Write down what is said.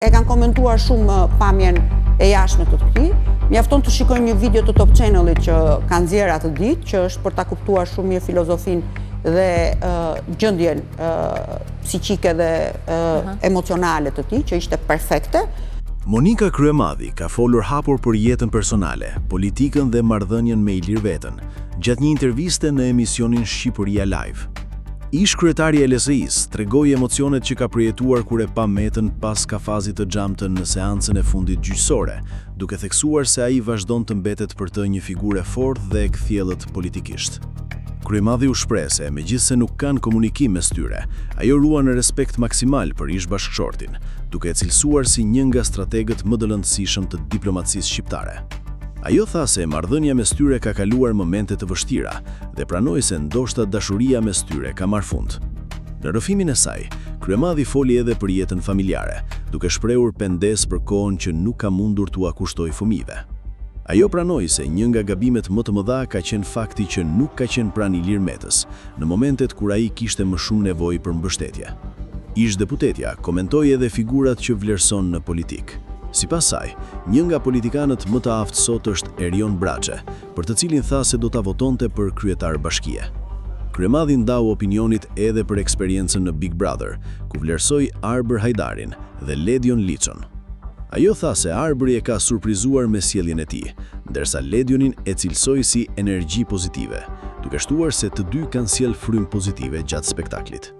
E kanë komentuar shumë pamjen e jashtme të këtij. Mjafton të shikojmë një video të Top Channelit që kanë nxjerrë atë ditë, që është për ta kuptuar shumë mirë filozofinë dhe gjendjen psiqike dhe emocionale të tij, që ishte perfekte. Monika Kryemadhi ka folur hapur për jetën personale, politikën dhe marrëdhënien me Ilir Vetën, gjatë një interviste në emisionin Shqipëria Live. Ish kryetari i LSI-s tregoi emocionet që ka përjetuar kur e pa Metën pas kafazit të xhamtë në seancën e fundit gjyqësore, duke theksuar se ai vazhdon të mbetet për të një figurë e fortë dhe e kthjellët politikisht. Kryemadhi u shpreh se megjithse nuk kanë komunikim mes tyre, ajo ruan në respekt maksimal për ish bashkëshortin, duke e cilësuar si një nga strategët më të rëndësishëm të diplomacisë shqiptare. Ajo tha se marrëdhënia mes tyre ka kaluar momente të vështira dhe pranoi se ndoshta dashuria mes tyre ka marrë fund. Në rrëfimin e saj, Kryemadhi foli edhe për jetën familjare, duke shprehur pendes për kohën që nuk ka mundur t'u kushtoj fëmijëve. Ajo pranoi se një nga gabimet më të mëdha ka qenë fakti që nuk ka qenë pranë Ilir Metës, në momentet kur ai kishte më shumë nevojë për mbështetje. Ish deputetja komentoi edhe figurat që vlerëson në politikë. Sipas saj, një nga politikanët më të aftë sot është Erion Braçe, për të cilin tha se do ta votonte për kryetar bashkie. Kryemadhi ndau opinionit edhe për eksperiencën në Big Brother, ku vlerësoi Arber Hajdarin dhe Ledion Liçon. Ajo tha se Arbëri e ka surprizuar me sjelljen e tij, ndërsa Ledionin e cilësoi si energji pozitive, duke shtuar se të dy kanë sjell frymë pozitive gjatë spektaklit.